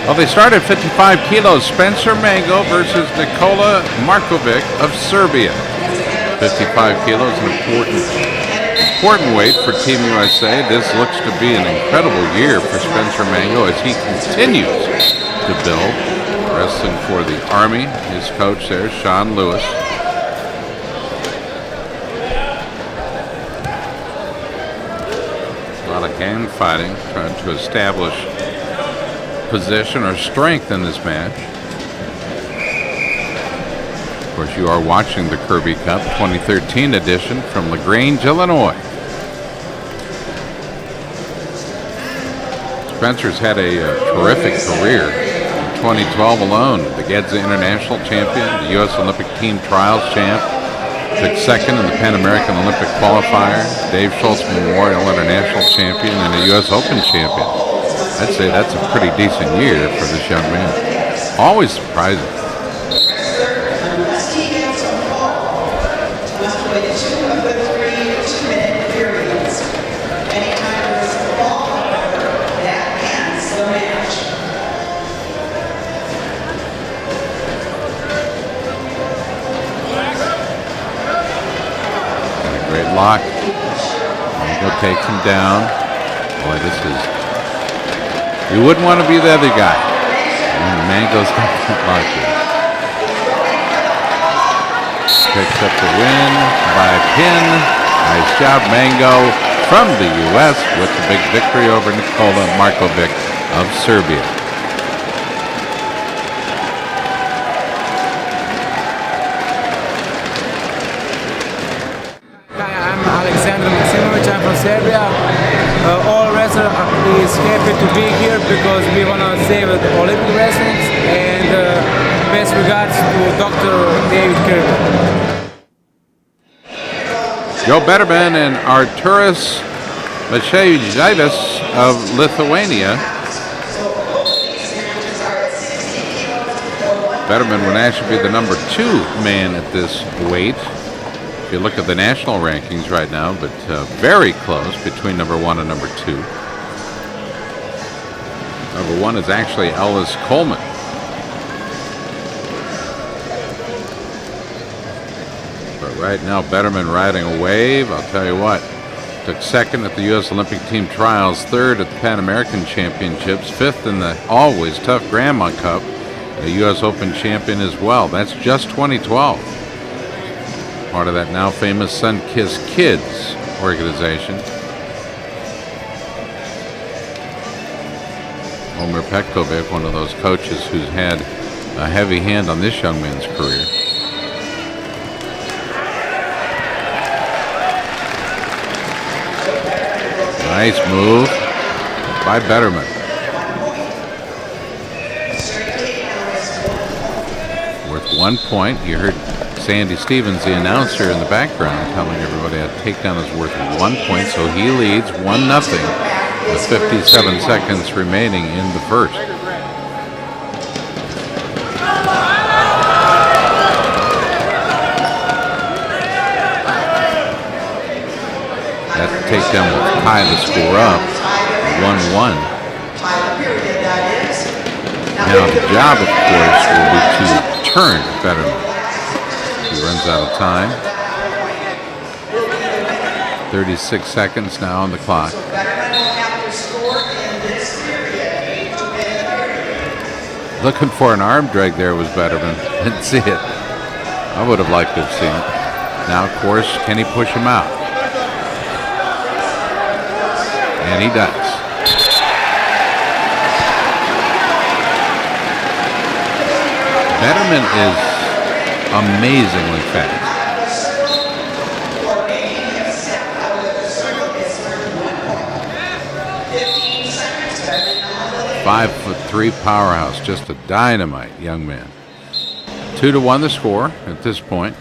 Well, they start at 55 kilos. Spencer Mango versus Nikola Markovic of Serbia. 55 kilos, an important weight for Team USA. This looks to be an incredible year for Spencer Mango as he continues to build. Wrestling for the Army, his coach there, Sean Lewis. A lot of hand fighting, trying to establish position or strength in this match. Of course, you are watching the Curby Cup 2013 edition from LaGrange, Illinois. Spencer's had a terrific career. In 2012 alone, the Gedza International Champion, the U.S. Olympic Team Trials Champ, took second in the Pan American Olympic Qualifier, Dave Schultz Memorial International Champion, and a U.S. Open Champion. I'd say that's a pretty decent year for this young man. Always surprising. Great lock. Mango takes him down. Boy, this is... You wouldn't want to be the other guy. And Mango's got that lock in. Picks up the win by a pin. Nice job, Mango, from the U.S. with the big victory over Nikola Markovic of Serbia. Serbia. All wrestlers is happy to be here because we want to save the Olympic wrestling, and best regards to Dr. David Curby. Joe Betterman and Arturas Maciejaitis of Lithuania. Betterman would actually be the number 2 man at this weight. If you look at the national rankings right now, but very close between number 1 and number 2. Number 1 is actually Ellis Coleman. But right now, Betterman riding a wave. I'll tell you what, took second at the U.S. Olympic Team Trials, third at the Pan American Championships, fifth in the always tough Grandma Cup, a U.S. Open champion as well. That's just 2012. Part of that now famous Sun-Kissed Kids organization. Omer Petkovic, one of those coaches who's had a heavy hand on this young man's career. Nice move by Betterman. Worth 1 point. You heard Sandy Stevens, the announcer in the background, telling everybody a takedown is worth 1 point, so he leads 1-0 with 57 seconds remaining in the first. That takedown will tie the score up, 1-1. Now the job, of course, will be to turn Betterman. He runs out of time. 36 seconds now on the clock. Looking for an arm drag there was Betterman. Didn't see it. I would have liked to have seen it. Now, of course, can he push him out? And he does. Betterman is amazingly fast. 5'3" powerhouse, just a dynamite young man. 2-1 the score at this point.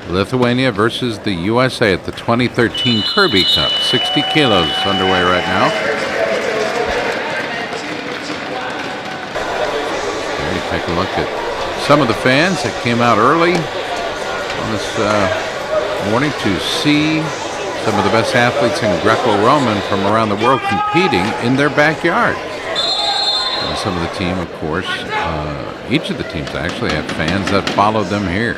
Lithuania versus the USA at the 2013 Curby Cup. 60 kilos underway right now. Okay, take a look at some of the fans that came out early on this morning to see Some of the best athletes in Greco-Roman from around the world competing in their backyard. And some of the team, of course, each of the teams actually had fans that followed them here.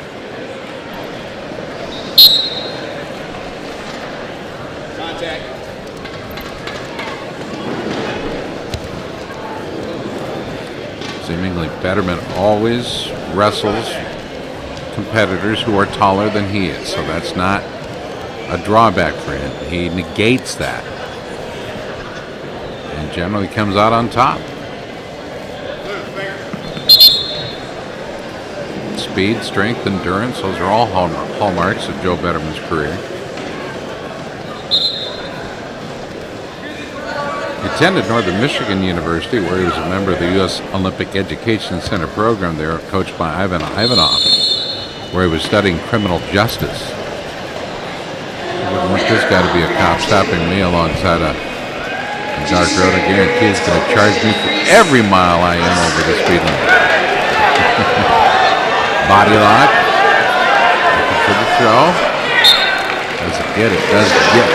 Seemingly Betterman always wrestles competitors who are taller than he is, so that's not a drawback for him. He negates that and generally comes out on top. Speed, strength, endurance, those are all hallmarks of Joe Betterman's career. He attended Northern Michigan University, where he was a member of the U.S. Olympic Education Center program there, coached by Ivan Ivanov, where he was studying criminal justice. I wouldn't want this guy to be a cop stopping me alongside a dark road. I guarantee he's going to charge me for every mile I am over the speed limit. Body lock. Looking for the throw. Does it get it? Does get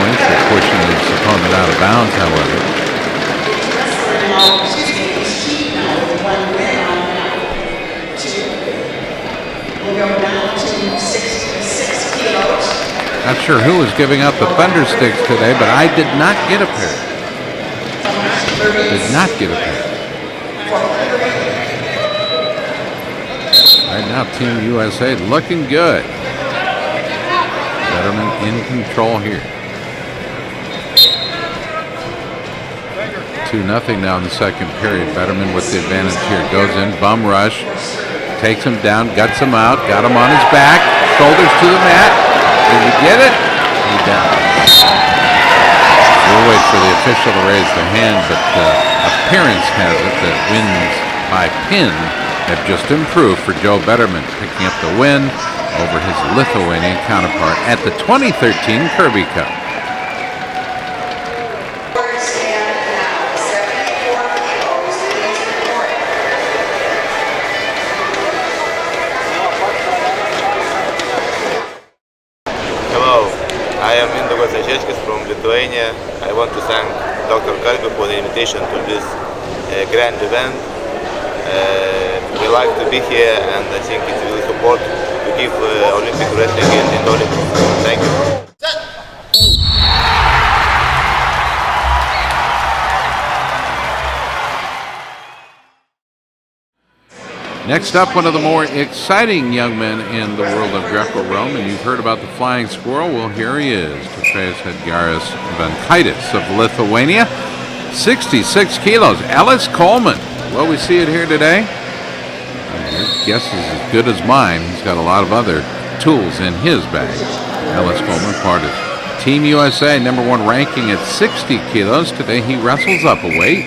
points for pushing his opponent out of bounds, however. Not sure who was giving out the thunder sticks today, but I did not get a pair. Did not get a pair. Right now, Team USA looking good. Betterman in control here. 2-0 now in the second period. Betterman with the advantage here. Goes in, bum rush. Takes him down, guts him out. Got him on his back. Shoulders to the mat. Did he get it? He down. We'll wait for the official to raise the hand, but appearance has it that wins by pin have just improved for Joe Betterman, picking up the win over his Lithuanian counterpart at the 2013 Curby Cup. I am from Lithuania. I want to thank Dr. Curby for the invitation to this grand event. We like to be here, and I think it's really support to give Olympic wrestling in the Olympics. Thank you. Next up, one of the more exciting young men in the world of Greco-Roman. You've heard about the Flying Squirrel. Well, here he is, Tefes Hedgaras Vankaitis of Lithuania. 66 kilos. Ellis Coleman. Well, we see it here today. Your guess is as good as mine. He's got a lot of other tools in his bag. Ellis Coleman, part of Team USA, #1 ranking at 60 kilos. Today he wrestles up a weight.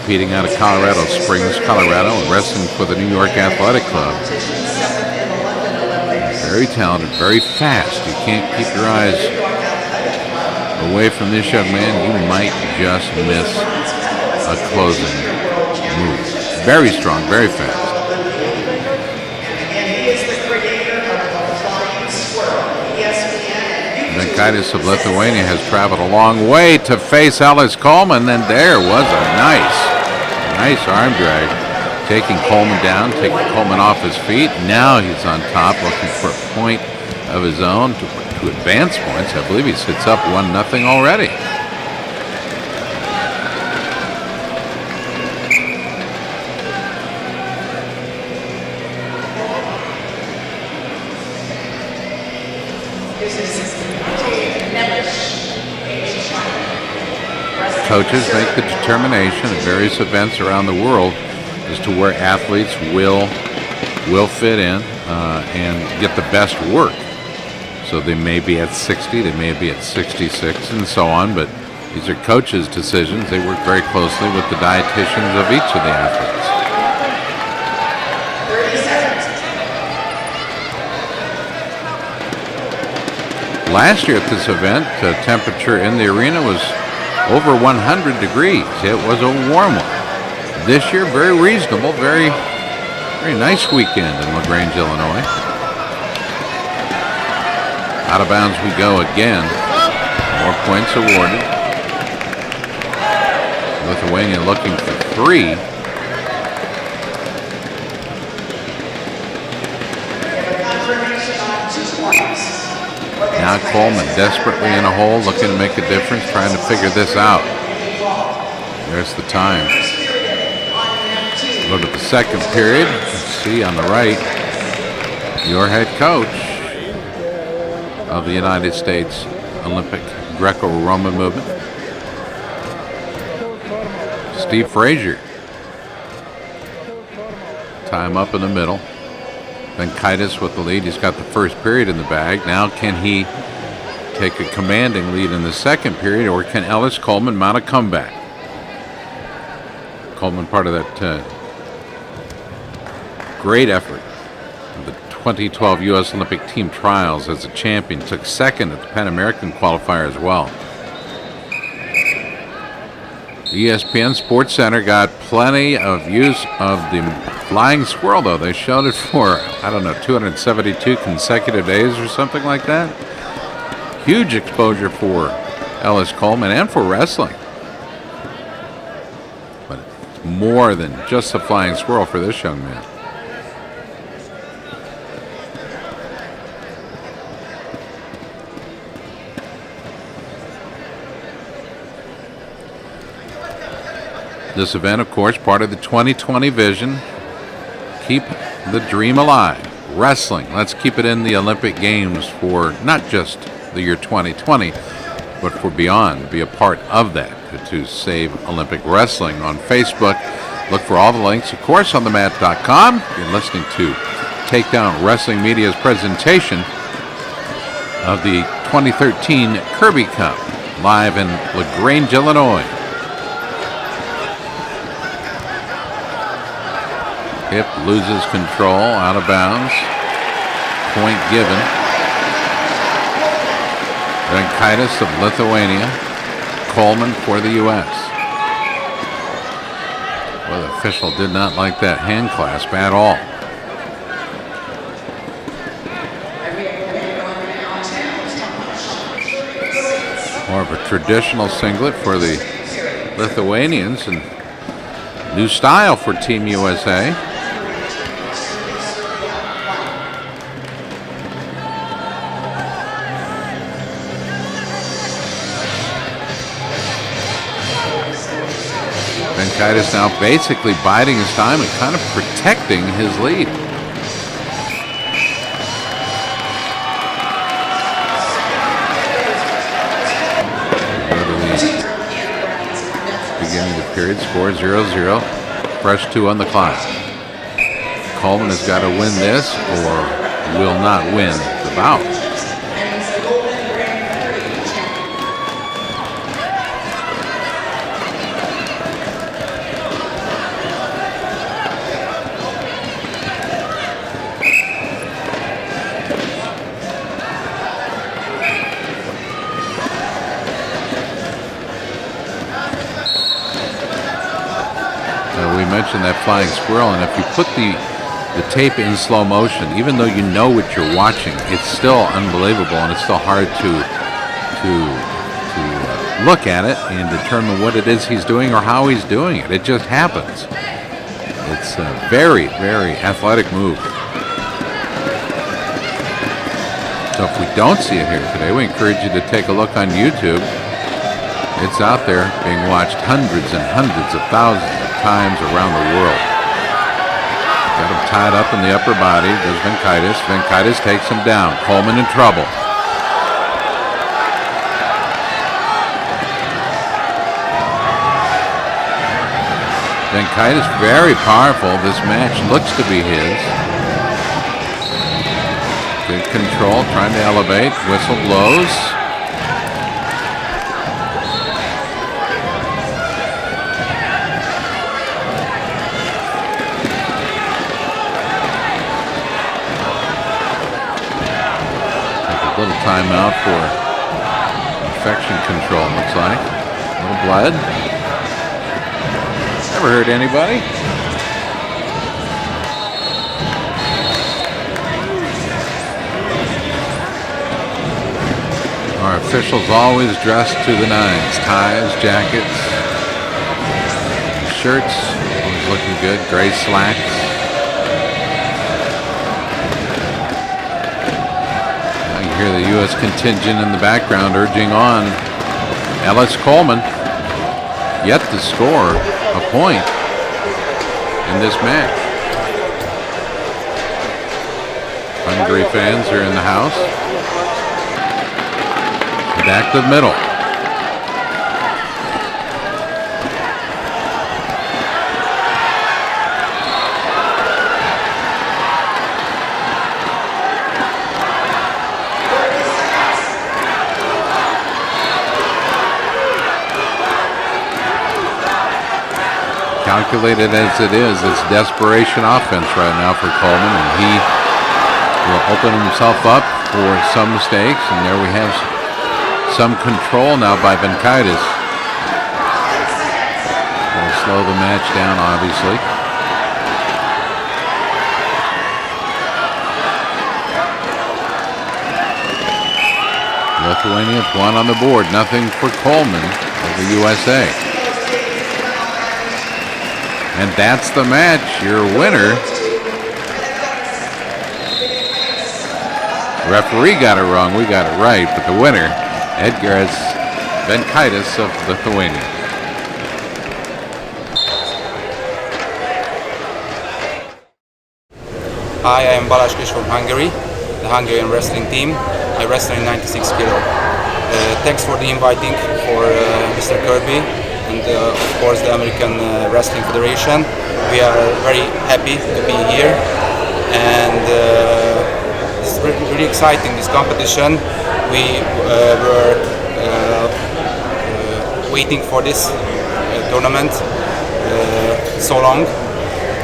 Competing out of Colorado Springs, Colorado, and wrestling for the New York Athletic Club. Very talented, very fast. You can't keep your eyes away from this young man. You might just miss a closing move. Very strong, very fast. Vankaitis of Lithuania has traveled a long way to face Ellis Coleman, and there was a nice arm drag, taking Coleman down, taking Coleman off his feet. Now he's on top, looking for a point of his own to advance points. I believe he sits up 1-0 already. Coaches make the determination at various events around the world as to where athletes will fit in and get the best work. So they may be at 60, they may be at 66, and so on, but these are coaches' decisions. They work very closely with the dietitians of each of the athletes. Last year at this event, the temperature in the arena was over 100 degrees. It was a warm one. This year, very reasonable, very nice weekend in LaGrange, Illinois. Out of bounds we go again. More points awarded. Lithuania looking for 3. Now Coleman desperately in a hole, looking to make a difference, trying to figure this out. There's the time. Go to the second period. Let's see on the right, your head coach of the United States Olympic Greco-Roman movement, Steve Frazier. Time up in the middle. Venkaitis with the lead. He's got the first period in the bag. Now can he take a commanding lead in the second period, or can Ellis Coleman mount a comeback? Coleman, part of that great effort of the 2012 U.S. Olympic team trials as a champion. Took second at the Pan American qualifier as well. ESPN Sports Center got plenty of use of the flying squirrel, though. They showed it for, 272 consecutive days or something like that. Huge exposure for Ellis Coleman and for wrestling. But it's more than just the flying squirrel for this young man. This event, of course, part of the 2020 vision. Keep the dream alive. Wrestling. Let's keep it in the Olympic Games for not just the year 2020, but for beyond. Be a part of that to save Olympic wrestling. On Facebook, look for all the links, of course, on themat.com. You're listening to Takedown Wrestling Media's presentation of the 2013 Curby Cup, live in LaGrange, Illinois. Hip loses control, out of bounds. Point given. Venkaitis of Lithuania. Coleman for the U.S. Well, the official did not like that hand clasp at all. More of a traditional singlet for the Lithuanians, and new style for Team USA. Venkaitis now basically biding his time and kind of protecting his lead. Go to the beginning of the period, score 0-0. Fresh 2 on the clock. Coleman has got to win this or will not win the bout. Mentioned that flying squirrel, and if you put the tape in slow motion, even though you know what you're watching, it's still unbelievable, and it's still hard to look at it and determine what it is he's doing or how he's doing it. It just happens. It's a very, very athletic move. So if we don't see it here today, we encourage you to take a look on YouTube. It's out there being watched hundreds and hundreds of thousands of times around the world. Got him tied up in the upper body. Does Venkaitis. Venkaitis takes him down. Coleman in trouble. Venkaitis very powerful. This match looks to be his. Good control, trying to elevate. Whistle blows. Little timeout for infection control, looks like. A little blood. Never hurt anybody. Our officials always dressed to the nines. Ties, jackets, shirts, always looking good. Gray slacks. Now you hear the U.S. contingent in the background urging on. Ellis Coleman yet to score a point in this match. Hungary fans are in the house. Back to the middle. Calculated as it is, it's desperation offense right now for Coleman, and he will open himself up for some mistakes, and there we have some control now by Benkaitis. Will slow the match down, obviously. Lithuania with one on the board, nothing for Coleman of the USA. And that's the match. Your winner. The referee got it wrong. We got it right. But the winner, Edgaras Benkaitis of Lithuania. Hi, I am Balázs Kis from Hungary, the Hungarian wrestling team. I wrestle in 96 kilo. Thanks for the inviting for Mr. Curby and of course the American Wrestling Federation. We are very happy to be here, and it's really exciting, this competition. We were waiting for this tournament so long,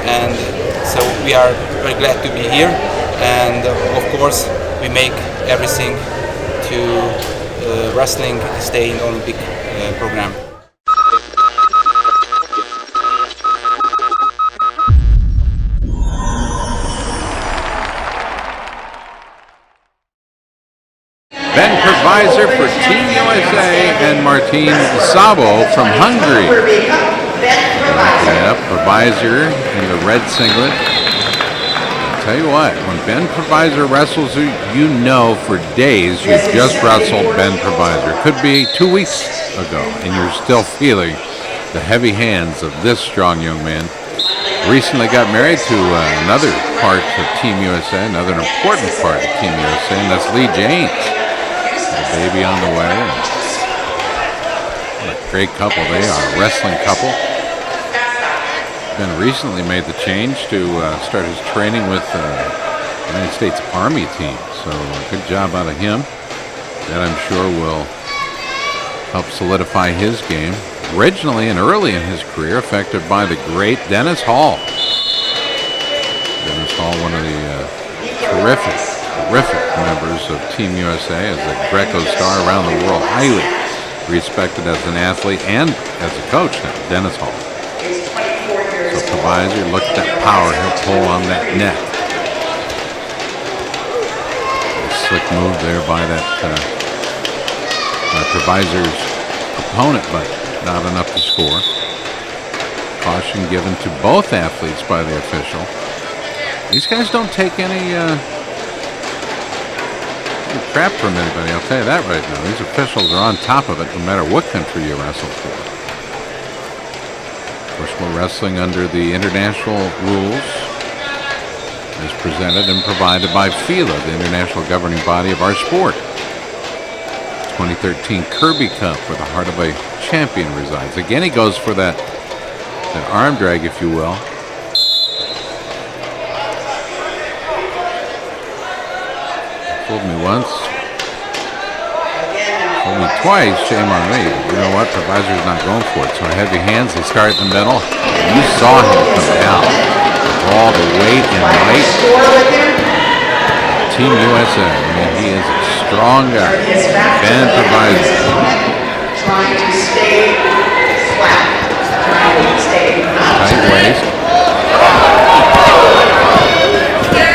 and so we are very glad to be here, and of course we make everything to wrestling stay in the Olympic program. Ben Provisor for Team USA and Martin Sabo from Hungary. Yep, Provisor in the red singlet. I'll tell you what, when Ben Provisor wrestles, you know for days you've just wrestled Ben Provisor. Could be 2 weeks ago, and you're still feeling the heavy hands of this strong young man. Recently got married to another part of Team USA, another important part of Team USA, and that's Lee James. A baby on the way. What a great couple they are, a wrestling couple. Ben recently made the change to start his training with the United States Army team. So good job out of him. That I'm sure will help solidify his game. Originally and early in his career affected by the great Dennis Hall. Dennis Hall, one of the terrific members of Team USA, as a Greco star around the world, highly respected as an athlete and as a coach now, Dennis Hall. So Provisor, look at that power he'll pull on that neck. A slick move there by that Provisor's opponent, but not enough to score. Caution given to both athletes by the official. These guys don't take any crap from anybody, I'll tell you that right now. These officials are on top of it no matter what country you wrestle for. Of course, we're wrestling under the international rules as presented and provided by FILA, the international governing body of our sport. 2013 Curby Cup, where the heart of a champion resides. Again, he goes for that arm drag, if you will. Fooled me once, fooled me twice, shame on me. You know what, Provisor's not going for it, so heavy hands, they start in the middle. You saw him come down with all the weight and might. Team USA, man, he is a strong guy. Ben Provisor. Trying to stay flat, trying to stay Tight waist.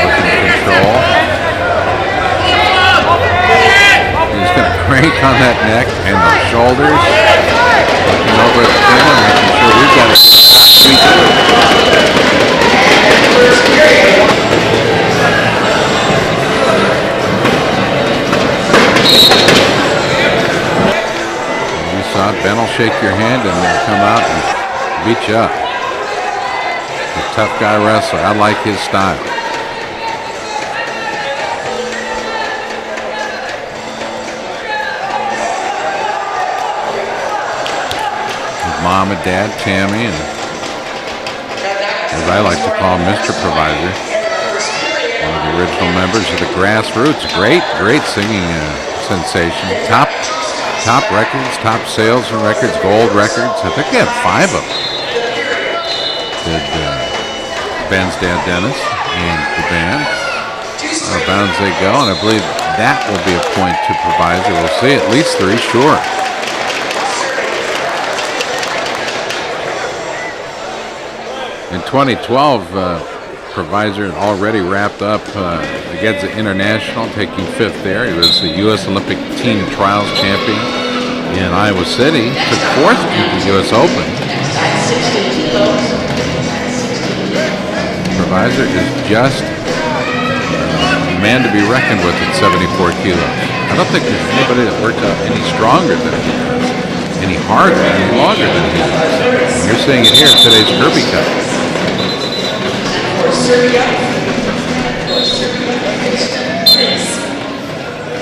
Looking control. He's got a great Ben will shake your hand and then come out and beat you up. A tough guy wrestler. I like his style. His mom and dad, Tammy, and as I like to call him, Mr. Provisor. One of the original members of the Grassroots. Great singing sensation. Top records, top sales and records, gold records. I think they had 5 of them. Did Ben's dad, Dennis, and the band. Out of bounds they go, and I believe that will be a point to Provisor. We'll see at least 3, sure. In 2012, Provisor already wrapped up against the International, taking 5th there. He was the U.S. Olympic Team Trials Champion in Iowa City. Took 4th in the U.S. Open. Provisor is just a man to be reckoned with at 74 kilos. I don't think there's anybody that worked out any stronger than he does, any harder, any longer than he does. And you're seeing it here in today's Curby Cup.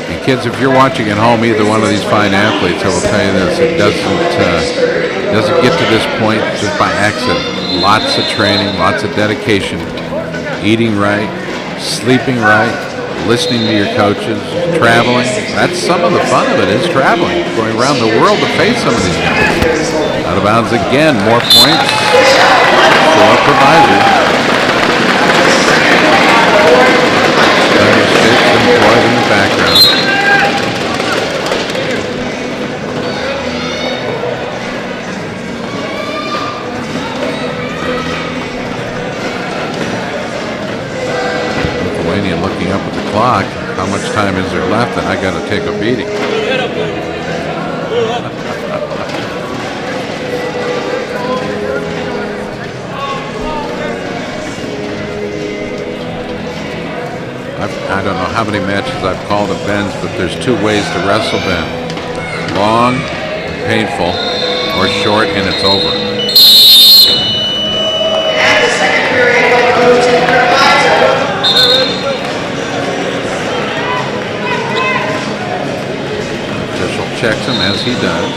And kids, if you're watching at home either one of these fine athletes, I will tell you this: it doesn't get to this point just by accident. Lots of training, lots of dedication, eating right, sleeping right, listening to your coaches, traveling. That's some of the fun of it, is traveling, going around the world to face some of these guys. Out of bounds again, more points for Provisor. Employed in the background. Lithuanian looking up at the clock. How much time is there left? And I got to take a beating. I don't know how many matches I've called at Ben's, but there's 2 ways to wrestle Ben. Long, painful, or short, and it's over. And the second period will go to Provisor. Official checks him as he does.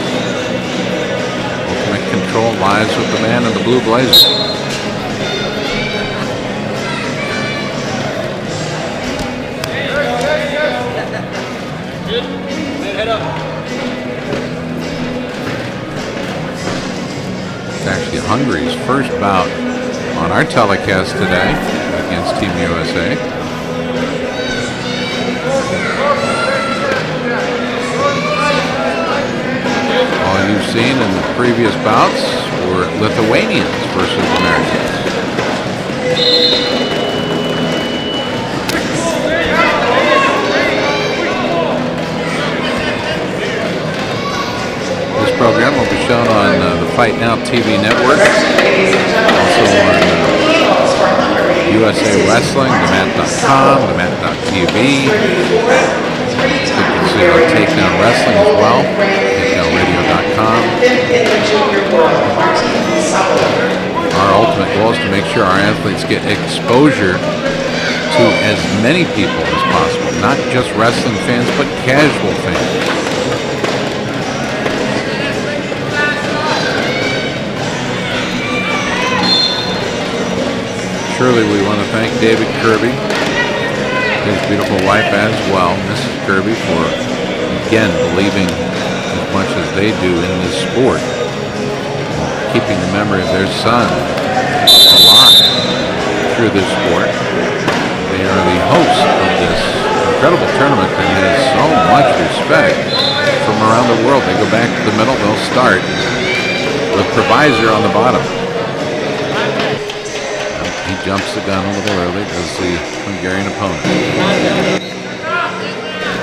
Ultimate control lies with the man in the blue blazer. Actually Hungary's first bout on our telecast today against Team USA. All you've seen in the previous bouts were Lithuanians versus Americans. This program will be shown on the Fight Now TV network, also on USA Wrestling, themat.com, themat.tv. You can see our Takedown Wrestling as well, takedownradio.com. Our ultimate goal is to make sure our athletes get exposure to as many people as possible, not just wrestling fans, but casual fans. Surely we want to thank David Curby, his beautiful wife as well, Mrs. Curby, for again believing as much as they do in this sport, keeping the memory of their son alive through this sport. They are the hosts of this incredible tournament that has so much respect from around the world. They go back to the middle, they'll start with Provisor on the bottom. He jumps the gun a little early as the Hungarian opponent.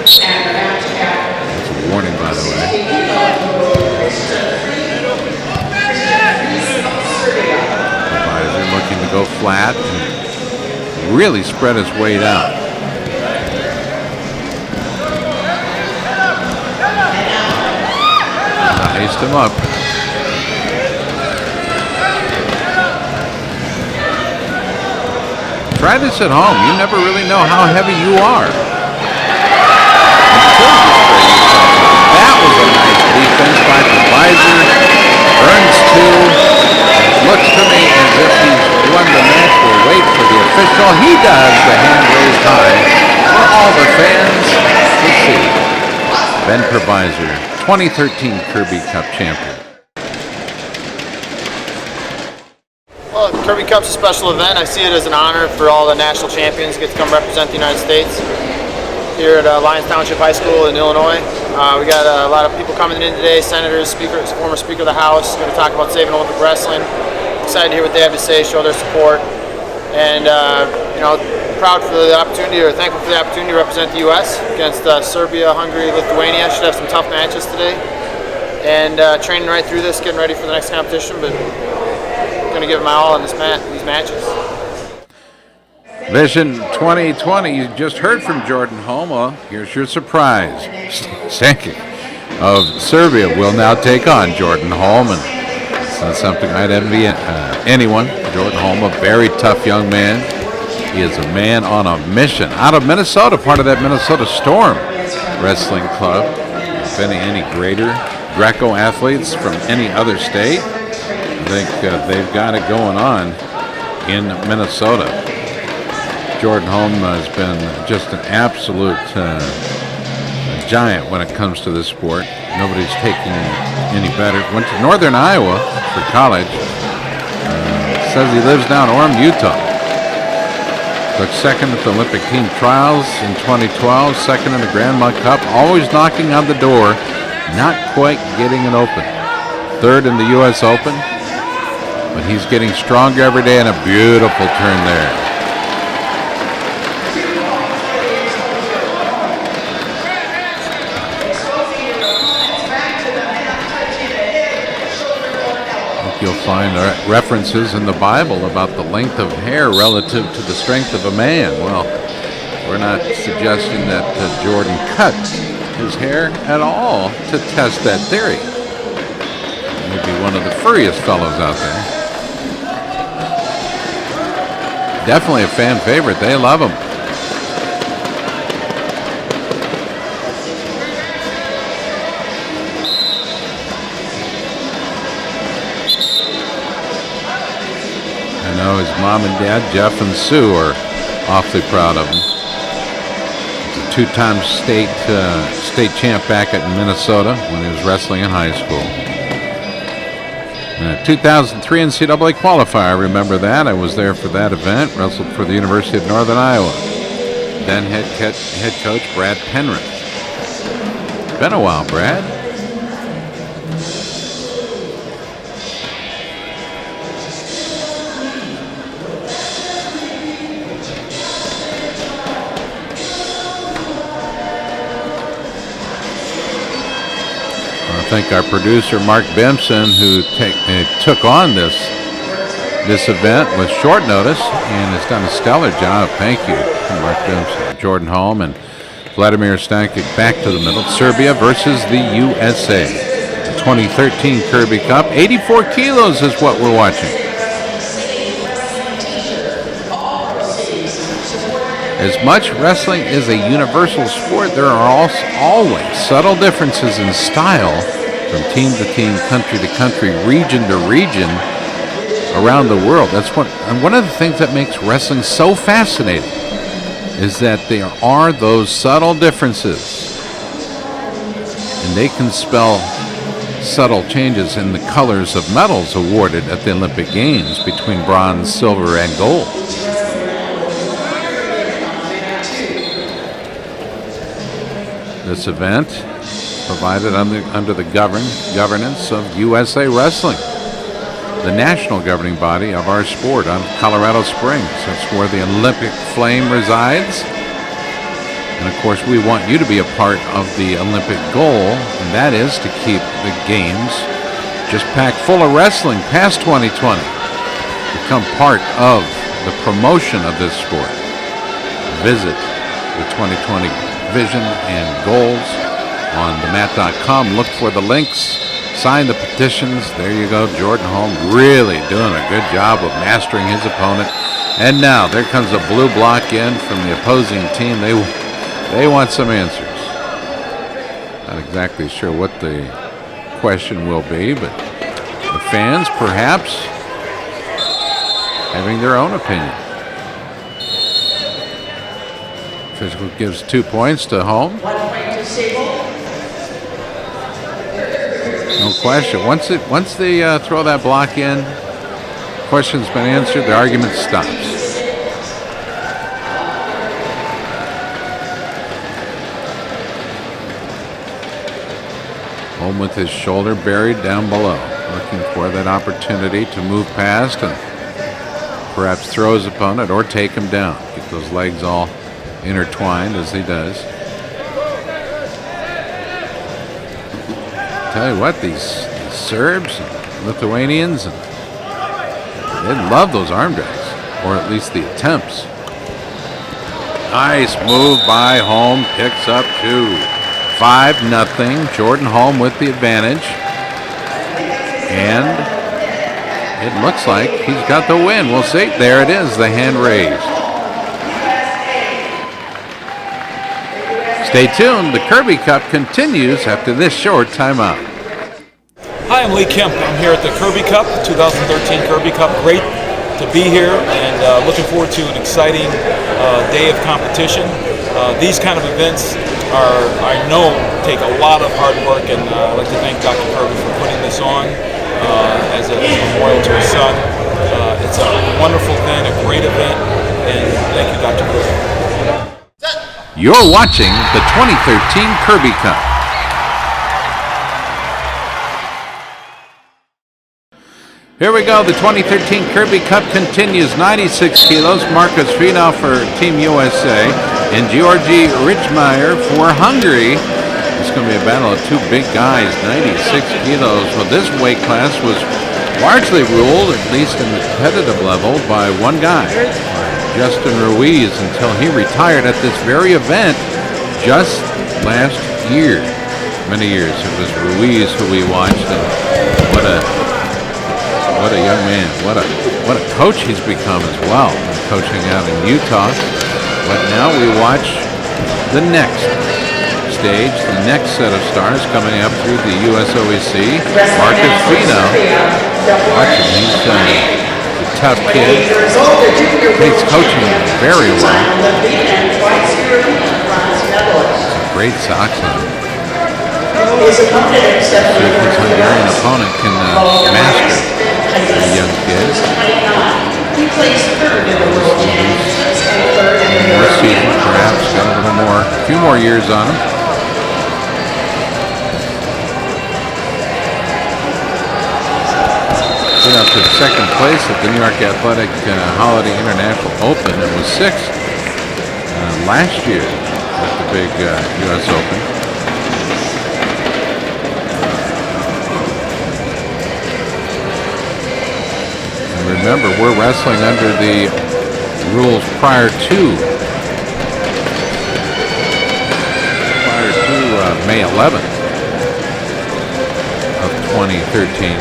That's a warning, by the way. Provisor looking to go flat and really spread his weight out. iced him up. Try this at home. You never really know how heavy you are. That was a nice defense by the visor. Burns two. Looks to me as if he's won the match. We'll wait for the official. He does. The hand raised high for all the fans to see. Ben Provisor, 2013 Curby Cup champion. Well, Curby Cup's a special event. I see it as an honor for all the national champions to get to come represent the United States here at Lyons Township High School in Illinois. We got a lot of people coming in today, senators, speakers, former Speaker of the House, going to talk about saving Olympic wrestling. Excited to hear what they have to say, show their support, and proud for the opportunity, or thankful for the opportunity to represent the U.S. against Serbia, Hungary, Lithuania. Should have some tough matches today, and training right through this, getting ready for the next competition, but going to give it my all in these matches. Vision 2020, you just heard from Jordan Homa. Here's your surprise. Stankic of Serbia will now take on Jordan Holm. It's not something I'd envy anyone. Jordan Holm, a very tough young man. He is a man on a mission. Out of Minnesota, part of that Minnesota Storm Wrestling Club. If any greater Greco athletes from any other state, I think they've got it going on in Minnesota. Jordan Holm has been just an absolute giant when it comes to this sport. Nobody's taking any better. Went to Northern Iowa for college. Says he lives down in Orem, Utah. Took second at the Olympic team trials in 2012, second in the Grandma Cup, always knocking on the door, not quite getting it open. Third in the U.S. Open, but he's getting stronger every day, and a beautiful turn there. You'll find references in the Bible about the length of hair relative to the strength of a man. Well, we're not suggesting that Jordan cut his hair at all to test that theory. Maybe one of the furriest fellows out there. Definitely a fan favorite. They love him. I know his mom and dad, Jeff and Sue, are awfully proud of him. He's a two-time state champ back in Minnesota when he was wrestling in high school. And a 2003 NCAA qualifier, I remember that. I was there for that event, wrestled for the University of Northern Iowa. Then head coach Brad Penrith. Been a while, Brad. I think our producer Mark Bempson, who took on this event with short notice and has done a stellar job. Thank you, Mark Bempson. Jordan Holm and Vladimir Stankic back to the middle. Serbia versus the USA. The 2013 Curby Cup. 84 kilos is what we're watching. As much wrestling is a universal sport, there are always subtle differences in style from team to team, country to country, region to region around the world. And one of the things that makes wrestling so fascinating is that there are those subtle differences, and they can spell subtle changes in the colors of medals awarded at the Olympic Games between bronze, silver, and gold. This event provided under the governance of USA Wrestling, the national governing body of our sport out of Colorado Springs. That's where the Olympic flame resides. And of course, we want you to be a part of the Olympic goal, and that is to keep the games just packed full of wrestling past 2020. Become part of the promotion of this sport. Visit the 2020 vision and goals on themat.com. Look for the links. sign the petitions. There you go. Jordan Holm really doing a good job of mastering his opponent. And now there comes a blue block in from the opposing team. They want some answers. Not exactly sure what the question will be, but the fans perhaps having their own opinion. Official gives 2 points to Holm. 1 point to Sable. No question. Once they throw that block in, question's been answered, the argument stops. Holm with his shoulder buried down below, looking for that opportunity to move past and perhaps throw his opponent or take him down. Get those legs all intertwined as he does. Tell you what, these Serbs and Lithuanians, they love those arm drags, or at least the attempts. Nice move by Holm, picks up 2. 5-0. Jordan Holm with the advantage. And it looks like he's got the win. We'll see. There it is, the hand raised. Stay tuned. The Curby Cup continues after this short timeout. Hi, I'm Lee Kemp. I'm here at the Curby Cup, 2013 Curby Cup. Great to be here and looking forward to an exciting day of competition. These kind of events I know, take a lot of hard work, and I'd like to thank Dr. Curby for putting this on as a memorial to his son. It's a wonderful event, a great event, and thank you, Dr. Curby. You're watching the 2013 Curby Cup. Here we go. The 2013 Curby Cup continues. 96 kilos. Marcus Fina for Team USA and Georgi Richmeyer for Hungary. It's going to be a battle of 2 big guys, 96 kilos. Well, this weight class was largely ruled, at least in the competitive level, by one guy, Justin Ruiz, until he retired at this very event just last year. Many years it was Ruiz who we watched, and what a young man, what a coach he's become as well, coaching out in Utah. But now we watch the next stage, the next set of stars coming up through the USOEC. Marcus Fino, watching, he's a tough kid. He's coaching very well. Some great socks on him. See if his Hungarian opponent can master the young kid. More season, perhaps, got a few more years on him. Get up to second place at the New York Athletic Holiday International Open. It was 6th last year at the big U.S. Open. Remember, we're wrestling under the rules prior to May 11th of 2013.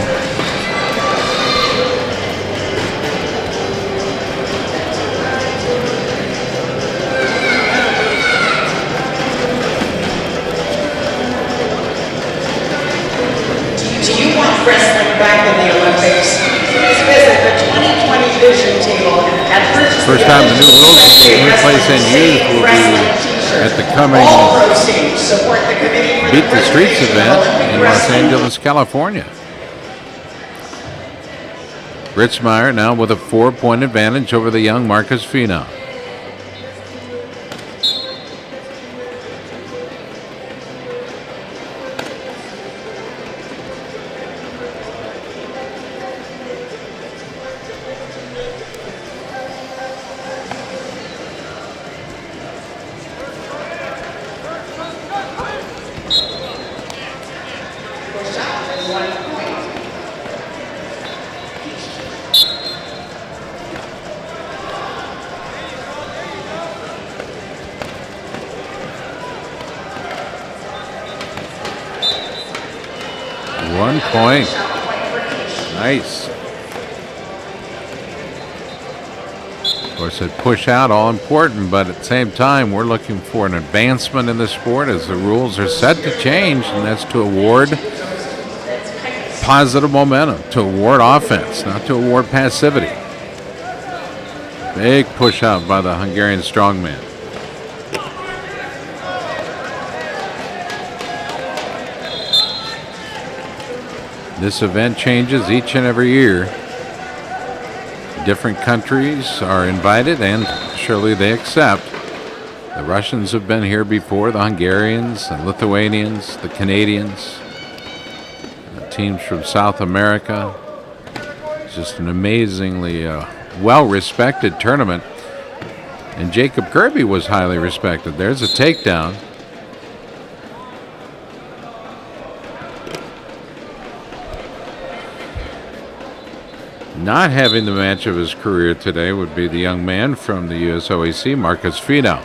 Do you want wrestling back in the Olympics? Please visit the 2020 Vision Table at First time the new rules will be placed in use will be at the coming Beat the Streets event in Los Angeles, California. Richmeyer now with a 4-point advantage over the young Marcus Fino. point. Nice. Of course, that push out all important, but at the same time, we're looking for an advancement in the sport as the rules are set to change, and that's to award positive momentum, to award offense, not to award passivity. Big push out by the Hungarian strongman. This event changes each and every year. Different countries are invited, and surely they accept. The Russians have been here before, the Hungarians, the Lithuanians, the Canadians, the teams from South America. It's just an amazingly well-respected tournament. And Jacob Curby was highly respected. There's a takedown. Not having the match of his career today would be the young man from the USOAC, Marcus Fino.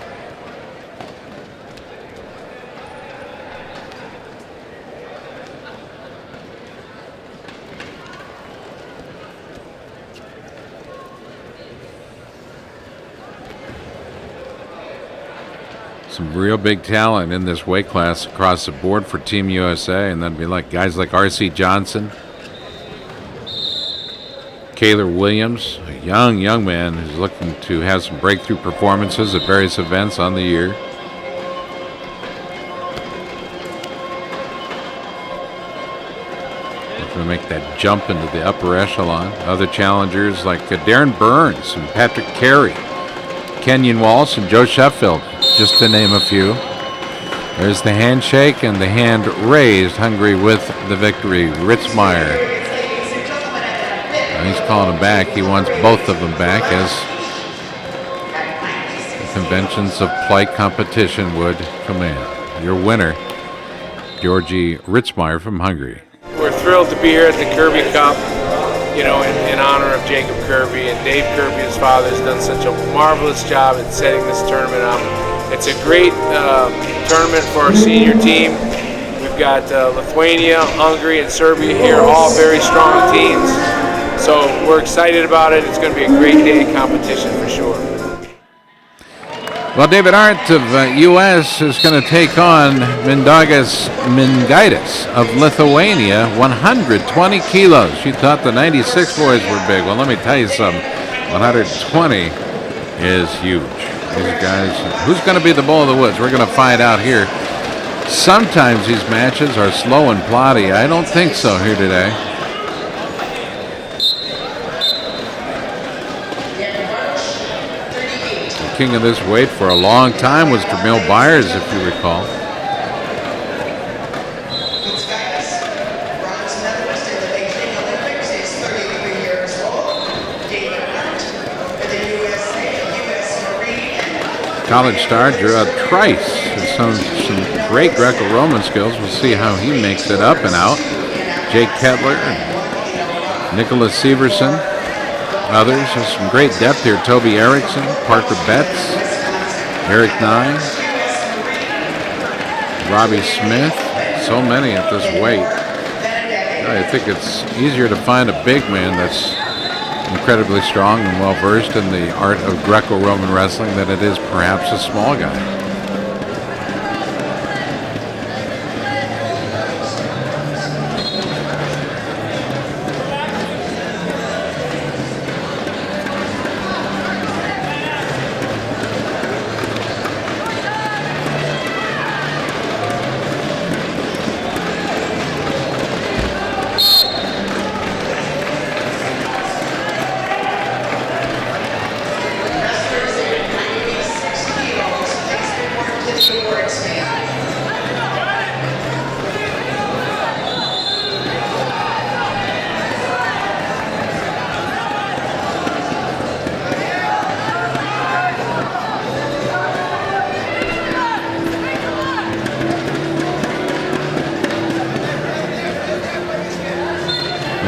Some real big talent in this weight class across the board for Team USA, and that'd be like guys like R.C. Johnson, Kaylor Williams, a young man who's looking to have some breakthrough performances at various events on the year. Looking to make that jump into the upper echelon. Other challengers like Darren Burns and Patrick Carey, Kenyon Walsh and Joe Sheffield, just to name a few. There's the handshake and the hand raised. Hungary with the victory. Ritzmeyer. He's calling him back. He wants both of them back, as the conventions of polite competition would command. Your winner, Georgi Ritzmeyer from Hungary. We're thrilled to be here at the Curby Cup, you know, in honor of Jacob Curby. And Dave Curby, his father, has done such a marvelous job at setting this tournament up. It's a great tournament for our senior team. We've got Lithuania, Hungary, and Serbia here, all very strong teams. So we're excited about it. It's going to be a great day of competition for sure. Well, David Arndt of U.S. is going to take on Mindaugas Mingaidis of Lithuania, 120 kilos. You thought the 96 boys were big. Well, let me tell you something. 120 is huge. These guys, who's going to be the bull of the woods? We're going to find out here. Sometimes these matches are slow and plotty. I don't think so here today. King of this weight for a long time was Jamil Byers, if you recall. College star Gerard Trice has shown some great Greco-Roman skills. We'll see how he makes it up and out. Jake Kettler and Nicholas Severson. Others, there's some great depth here. Toby Erickson, Parker Betts, Eric Nye, Robbie Smith. So many at this weight. I think it's easier to find a big man that's incredibly strong and well versed in the art of Greco-Roman wrestling than it is perhaps a small guy.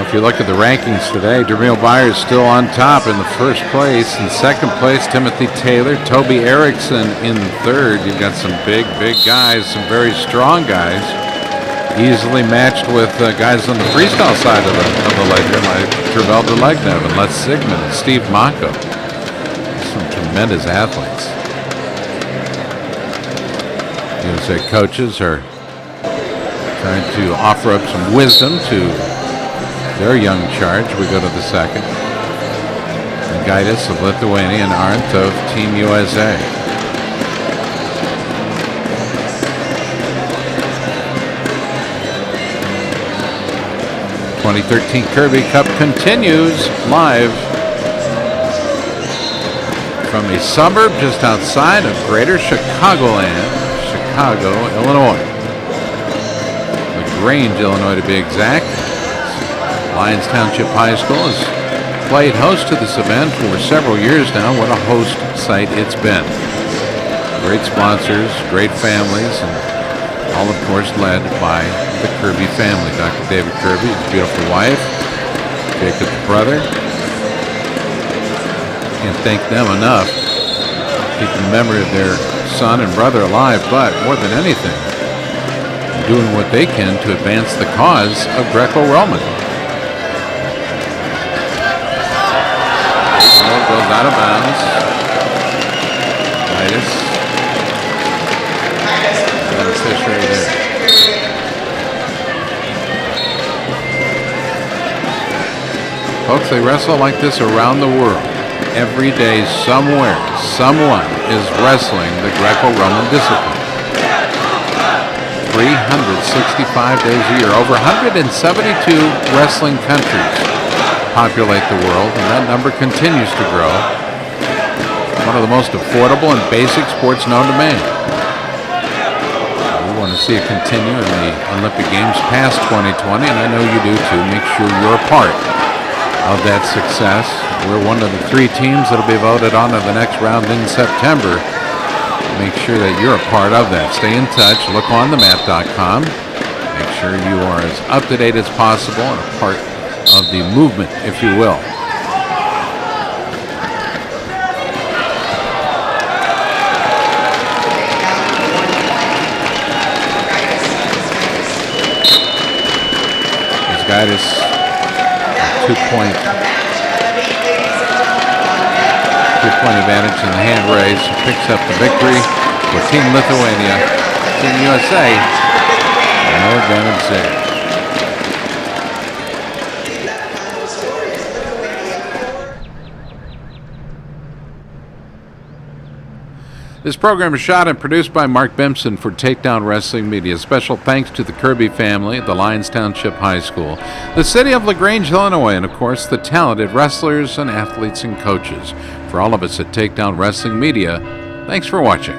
If you look at the rankings today, Jamil Byers still on top in the first place. In second place, Timothy Taylor, Toby Erickson in third. You've got some big guys, some very strong guys. easily matched with guys on the freestyle side of the ledger, like Tervel Delegnev and Les Sigmund and Steve Mako. Some tremendous athletes. USA coaches are trying to offer up some wisdom to their young charge. We go to the second. Gaitis of Lithuania and Arndt of Team USA. The 2013 Curby Cup continues live from a suburb just outside of Greater Chicagoland, Chicago, Illinois. LaGrange, Illinois to be exact. Lyons Township High School has played host to this event for several years now. What a host site it's been. Great sponsors, great families, and all of course led by the Curby family. Dr. David Curby, his beautiful wife, Jacob's brother. Can't thank them enough. Keep the memory of their son and brother alive, but more than anything, doing what they can to advance the cause of Greco-Roman. Goes out of bounds. Titus. And Fisher there. Folks, they wrestle like this around the world. Every day, somewhere, someone is wrestling the Greco-Roman discipline. 365 days a year. Over 172 wrestling countries populate the world, and that number continues to grow. One of the most affordable and basic sports known to man. We want to see it continue in the Olympic Games past 2020, and I know you do too. Make sure you're a part of that success. We're one of the 3 teams that will be voted on in the next round in September. Make sure that you're a part of that. Stay in touch. Look on themat.com. Make sure you are as up to date as possible and a part of the movement, if you will. As Gaitis, 2-point advantage in the hand race, picks up the victory for Team Lithuania. Team USA, no advantage there. This program is shot and produced by Mark Bempson for Takedown Wrestling Media. Special thanks to the Curby family, the Lyons Township High School, the city of LaGrange, Illinois, and of course the talented wrestlers and athletes and coaches. For all of us at Takedown Wrestling Media, thanks for watching.